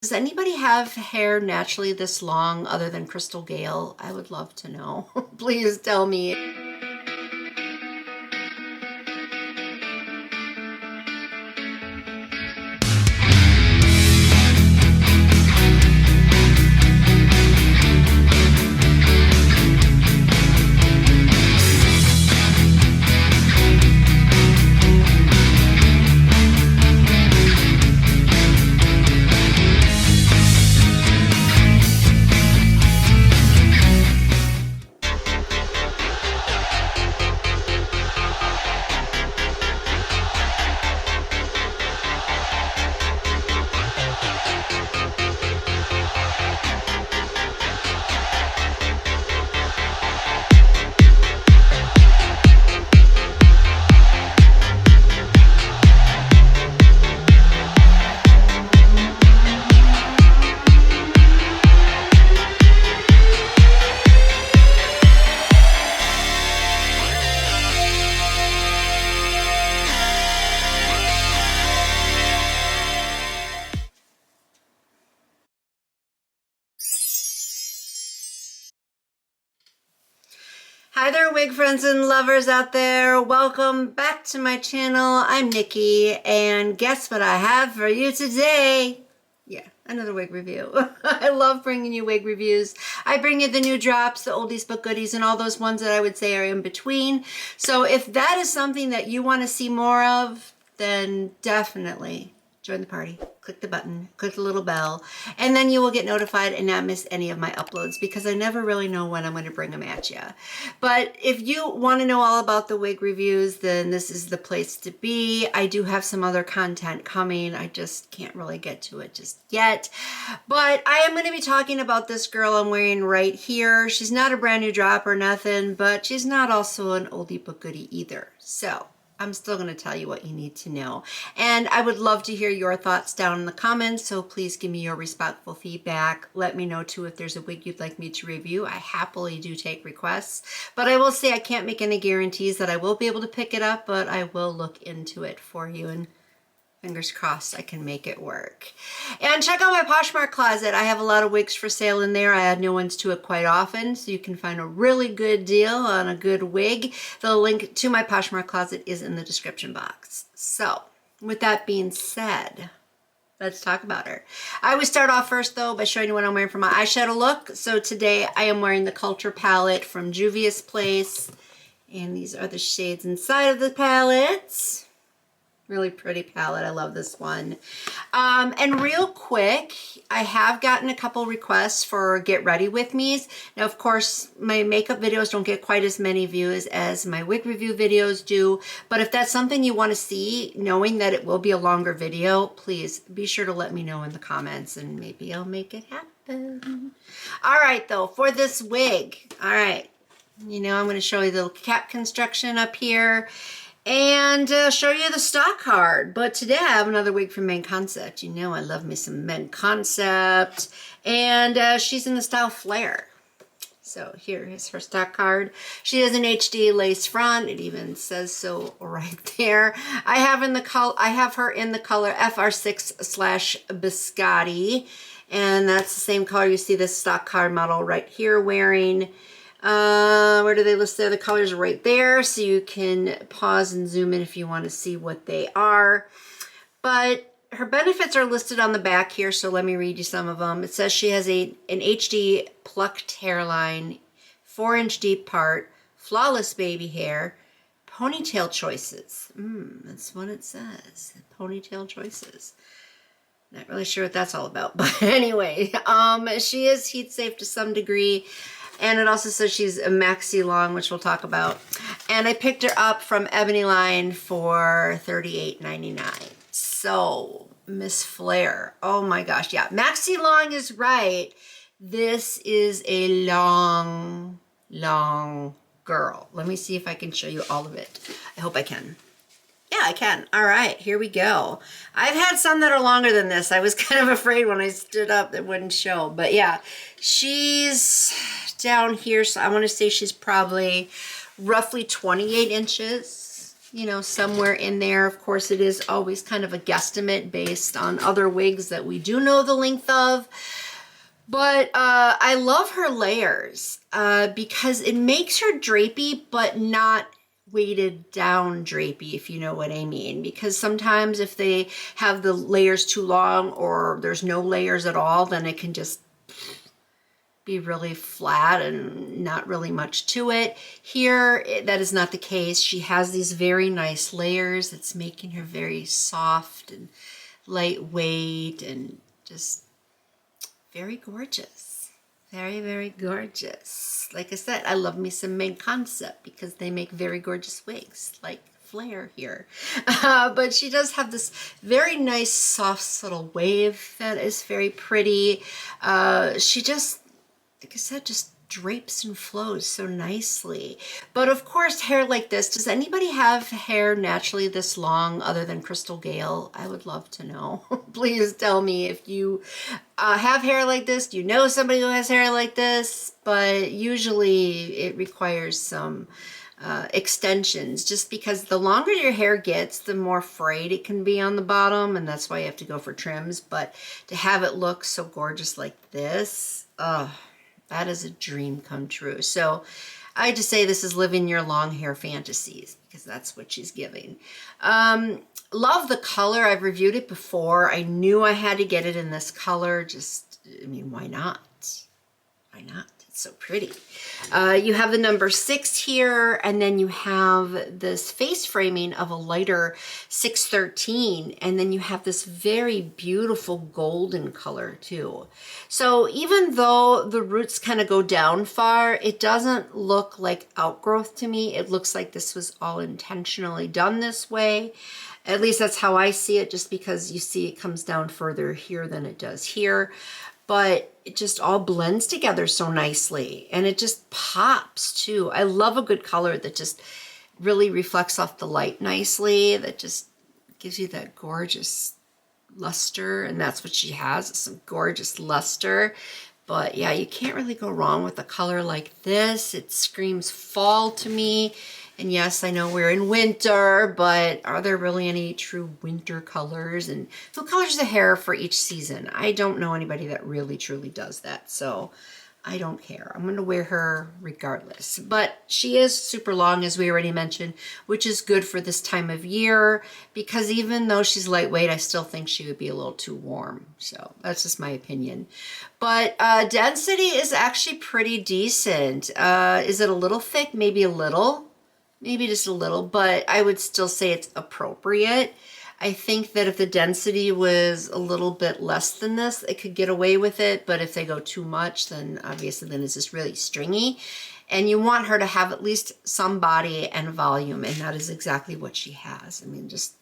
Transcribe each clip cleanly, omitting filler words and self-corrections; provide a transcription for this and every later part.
Does anybody have hair naturally this long other than Crystal Gale? I would love to know. Please tell me. Hi there, wig friends and lovers out there. Welcome back to my channel. I'm Nikki, and guess what I have for you today? Yeah, another wig review. I love bringing you wig reviews. I bring you the new drops, the oldies but goodies, and all those ones that I would say are in between. So if that is something that you want to see more of, then definitely join the party. Click the button, click the little bell, and then you will get notified and not miss any of my uploads because I never really know when I'm going to bring them at you. But if you want to know all about the wig reviews, then this is the place to be. I do have some other content coming. I just can't really get to it just yet. But I am going to be talking about this girl I'm wearing right here. She's not a brand new drop or nothing, but she's not also an oldie but goodie either. So I'm still going to tell you what you need to know. And I would love to hear your thoughts down in the comments, so please give me your respectful feedback. Let me know too if there's a wig you'd like me to review. I happily do take requests, but I will say I can't make any guarantees that I will be able to pick it up, but I will look into it for you, and fingers crossed I can make it work. And check out my Poshmark closet. I have a lot of wigs for sale in there. I add new ones to it quite often, so you can find a really good deal on a good wig. The link to my Poshmark closet is in the description box. So with that being said, let's talk about her. I always start off first though by showing you what I'm wearing for my eyeshadow look. So today I am wearing the Culture palette from Juvia's Place, and these are the shades inside of the palettes. Really pretty palette. I love this one. And real quick, I have gotten a couple requests for get ready with me's. Now, of course, my makeup videos don't get quite as many views as my wig review videos do. But if that's something you want to see, knowing that it will be a longer video, please be sure to let me know in the comments and maybe I'll make it happen. All right, though, for this wig. All right. You know, I'm going to show you the little cap construction up here and show you the stock card. But today I have another wig from Men Concept. You know I love me some Men Concept. And she's in the style Flare. So here is her stock card. She has an HD lace front. It even says so right there. I have her in the color FR6/Biscotti. And that's the same color you see this stock card model right here wearing. Where do they list the other colors? Right there, so you can pause and zoom in if you want to see what they are. But her benefits are listed on the back here, so let me read you some of them. It says she has an HD plucked hairline, 4-inch deep part, flawless baby hair, ponytail choices. That's what it says, ponytail choices. Not really sure what that's all about, but anyway, she is heat safe to some degree. And it also says she's a maxi long, which we'll talk about. And I picked her up from Ebonyline for $38.99. So, Miss Flare. Oh my gosh, yeah. Maxi long is right. This is a long, long girl. Let me see if I can show you all of it. I hope I can. Yeah, I can. All right, here we go. I've had some that are longer than this. I was kind of afraid when I stood up that wouldn't show. But yeah, she's down here. So I want to say she's probably roughly 28 inches. you know, somewhere in there. Of course, it is always kind of a guesstimate based on other wigs that we do know the length of. But I love her layers because it makes her drapey, but not weighted down drapey, if you know what I mean. Because sometimes if they have the layers too long or there's no layers at all, then it can just be really flat and not really much to it. Here, that is not the case. She has these very nice layers. It's making her very soft and lightweight and just very gorgeous. Very, very gorgeous. Like I said, I love me some Main Concept because they make very gorgeous wigs, like Flare here. But she does have this very nice, soft, subtle wave that is very pretty. She just, like I said, just drapes and flows so nicely. But of course, hair like this, does anybody have hair naturally this long other than Crystal Gale? I would love to know. Please tell me if you have hair like this. Do you know somebody who has hair like this? But usually it requires some extensions, just because the longer your hair gets, the more frayed it can be on the bottom, and that's why you have to go for trims. But to have it look so gorgeous like this, that is a dream come true. So I just say this is living your long hair fantasies, because that's what she's giving. Love the color. I've reviewed it before. I knew I had to get it in this color. Just, I mean, why not? Why not? It's so pretty. You have the number 6 here, and then you have this face framing of a lighter 613, and then you have this very beautiful golden color too. So even though the roots kind of go down far, it doesn't look like outgrowth to me. It looks like this was all intentionally done this way. At least that's how I see it, just because you see it comes down further here than it does here. But it just all blends together so nicely, and it just pops too. I love a good color that just really reflects off the light nicely, that just gives you that gorgeous luster, and that's what she has, some gorgeous luster. But yeah, you can't really go wrong with a color like this. It screams fall to me. And yes, I know we're in winter, but are there really any true winter colors? And who colors the hair for each season? I don't know anybody that really truly does that, so I don't care. I'm gonna wear her regardless. But she is super long, as we already mentioned, which is good for this time of year, because even though she's lightweight, I still think she would be a little too warm. So that's just my opinion. But density is actually pretty decent. Is it a little thick? Maybe a little. Maybe just a little, but I would still say it's appropriate. I think that if the density was a little bit less than this, it could get away with it. But if they go too much, then obviously then it's just really stringy. And you want her to have at least some body and volume, and that is exactly what she has. I mean, just,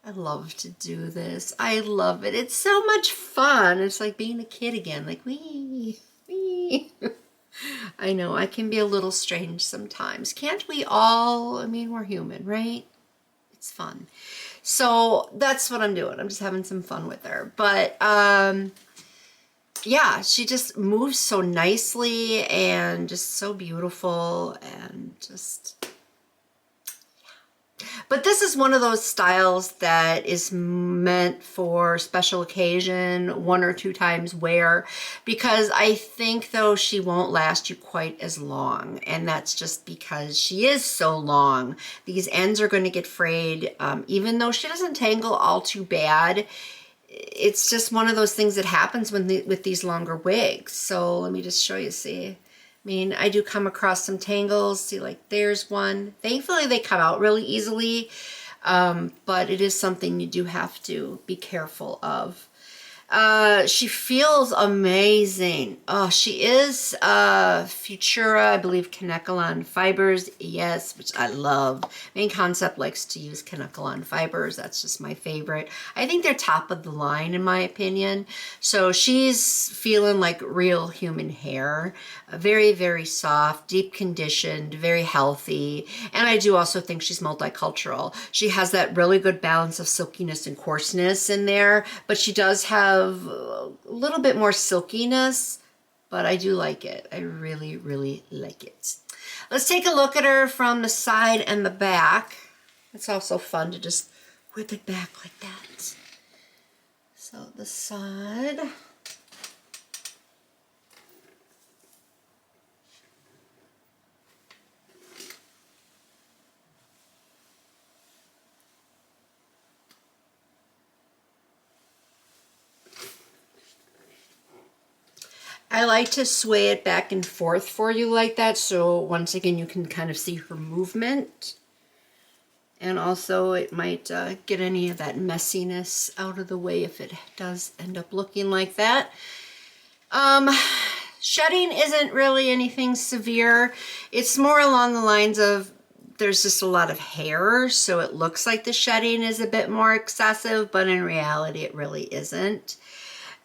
I love to do this. I love it. It's so much fun. It's like being a kid again, like wee, wee. I know, I can be a little strange sometimes. Can't we all? I mean, we're human, right? It's fun. So that's what I'm doing. I'm just having some fun with her. But yeah, she just moves so nicely and just so beautiful and just... But this is one of those styles that is meant for special occasion, 1 or 2 times wear, because I think though she won't last you quite as long, and that's just because she is so long. These ends are going to get frayed, even though she doesn't tangle all too bad. It's just one of those things that happens with these longer wigs. So let me just show you, see? I mean, I do come across some tangles. See, like there's one. Thankfully, they come out really easily, but it is something you do have to be careful of. She feels amazing. Oh, she is Futura, I believe, Kanekalon fibers. Yes, which I love. Main Concept likes to use Kanekalon fibers. That's just my favorite. I think they're top of the line in my opinion. So she's feeling like real human hair. Very, very soft, deep conditioned, very healthy. And I do also think she's multicultural. She has that really good balance of silkiness and coarseness in there, but she does have a little bit more silkiness, but I do like it. I really, really like it. Let's take a look at her from the side and the back. It's also fun to just whip it back like that. So the side. I like to sway it back and forth for you like that, so once again you can kind of see her movement. And also it might get any of that messiness out of the way if it does end up looking like that. Shedding isn't really anything severe. It's more along the lines of there's just a lot of hair, so it looks like the shedding is a bit more excessive, but in reality it really isn't.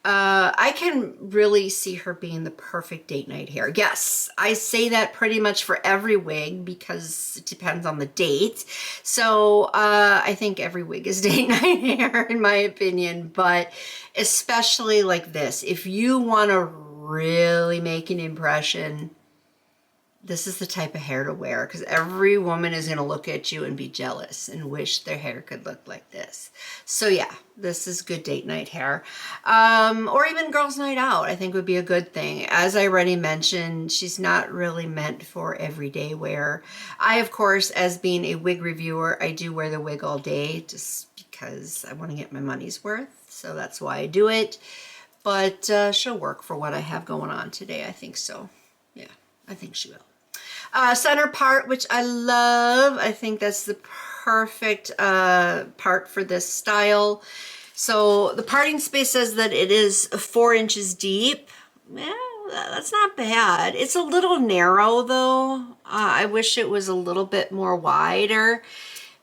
I can really see her being the perfect date night hair. Yes, I say that pretty much for every wig because it depends on the date. So I think every wig is date night hair in my opinion, but especially like this, if you want to really make an impression, this is the type of hair to wear because every woman is going to look at you and be jealous and wish their hair could look like this. So yeah, this is good date night hair. Or even girls' night out, I think would be a good thing. As I already mentioned, she's not really meant for everyday wear. I, of course, as being a wig reviewer, I do wear the wig all day just because I want to get my money's worth. So that's why I do it. But she'll work for what I have going on today. I think so. Yeah, I think she will. Center part, which I love. I think that's the perfect part for this style. So the parting space says that it is 4 inches deep. Well, that's not bad. It's a little narrow though. I wish it was a little bit more wider.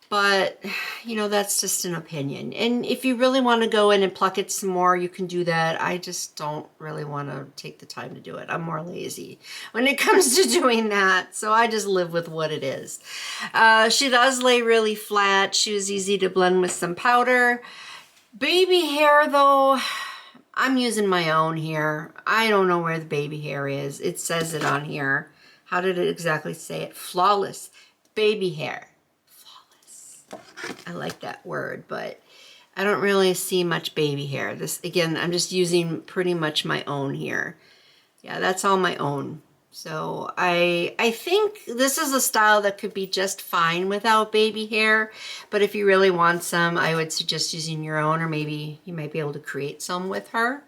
But, you know, that's just an opinion. And if you really want to go in and pluck it some more, you can do that. I just don't really want to take the time to do it. I'm more lazy when it comes to doing that. So I just live with what it is. She does lay really flat. She was easy to blend with some powder. Baby hair, though, I'm using my own here. I don't know where the baby hair is. It says it on here. How did it exactly say it? Flawless baby hair. I like that word, but I don't really see much baby hair. This, again, I'm just using pretty much my own here. Yeah, that's all my own. So I think this is a style that could be just fine without baby hair, but if you really want some, I would suggest using your own, or maybe you might be able to create some with her.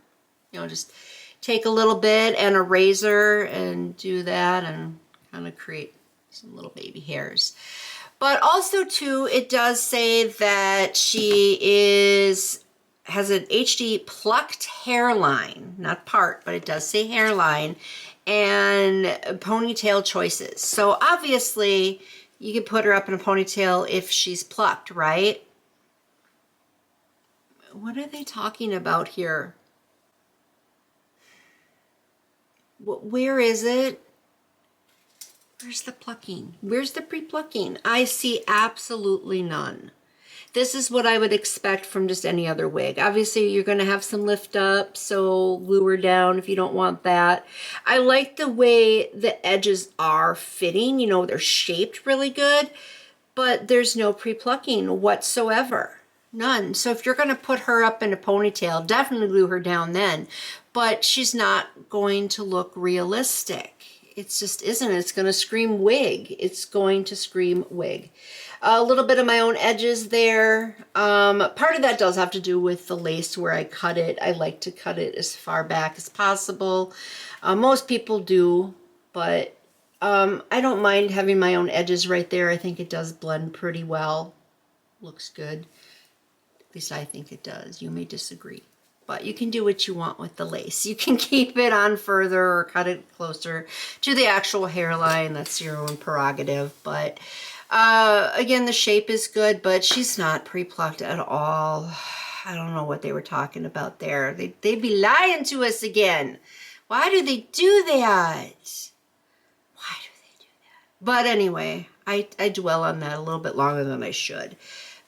You know, just take a little bit and a razor and do that and kind of create some little baby hairs. But also, too, it does say that she has an HD plucked hairline, not part, but it does say hairline, and ponytail choices. So obviously, you could put her up in a ponytail if she's plucked, right? What are they talking about here? Where is it? Where's the plucking? Where's the pre-plucking? I see absolutely none. This is what I would expect from just any other wig. Obviously, you're going to have some lift up, so glue her down if you don't want that. I like the way the edges are fitting. You know, they're shaped really good, but there's no pre-plucking whatsoever. None. So if you're going to put her up in a ponytail, definitely glue her down then, but she's not going to look realistic. It just isn't. It's going to scream wig. It's going to scream wig. A little bit of my own edges there. Part of that does have to do with the lace where I cut it. I like to cut it as far back as possible. Most people do, but I don't mind having my own edges right there. I think it does blend pretty well. Looks good. At least I think it does. You may disagree. But you can do what you want with the lace. You can keep it on further or cut it closer to the actual hairline. That's your own prerogative. But again, the shape is good, but she's not pre-plucked at all. I don't know what they were talking about there. They'd be lying to us again. Why do they do that? Why do they do that? But anyway, I dwell on that a little bit longer than I should.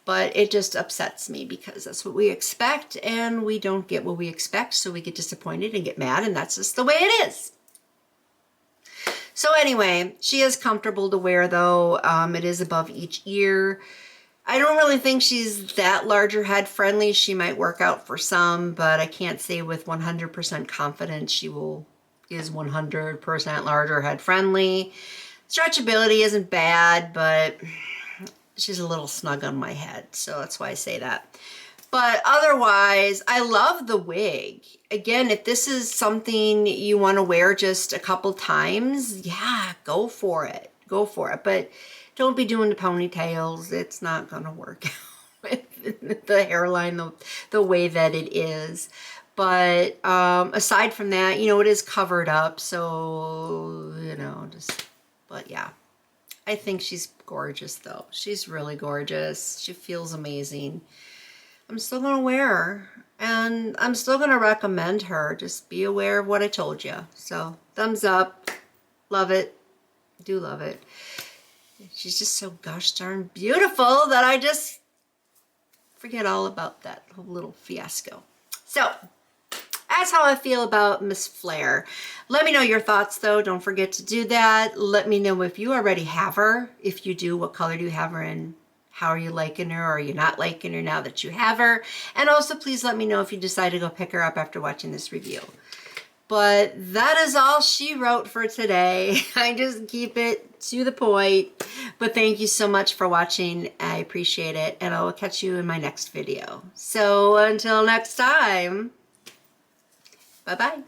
But it just upsets me because that's what we expect, and we don't get what we expect, so we get disappointed and get mad, and that's just the way it is. So anyway, she is comfortable to wear, though. It is above each ear. I don't really think she's that larger head friendly. She might work out for some, but I can't say with 100% confidence she is 100% larger head friendly. Stretchability isn't bad, but she's a little snug on my head, so that's why I say that. But otherwise, I love the wig. Again, if this is something you want to wear just a couple times, yeah, go for it. Go for it. But don't be doing the ponytails. It's not going to work out with the hairline the way that it is. But aside from that, you know, it is covered up. So, you know, but yeah. I think she's gorgeous, though. She's really gorgeous. She feels amazing. I'm still going to wear her, and I'm still going to recommend her. Just be aware of what I told you. So, thumbs up. Love it. Do love it. She's just so gosh darn beautiful that I just forget all about that whole little fiasco. So, that's how I feel about Miss Flair. Let me know your thoughts, though. Don't forget to do that. Let me know if you already have her. If you do, what color do you have her in? How are you liking her? Or are you not liking her now that you have her? And also, please let me know if you decide to go pick her up after watching this review. But that is all she wrote for today. I just keep it to the point. But thank you so much for watching. I appreciate it. And I will catch you in my next video. So until next time, bye-bye.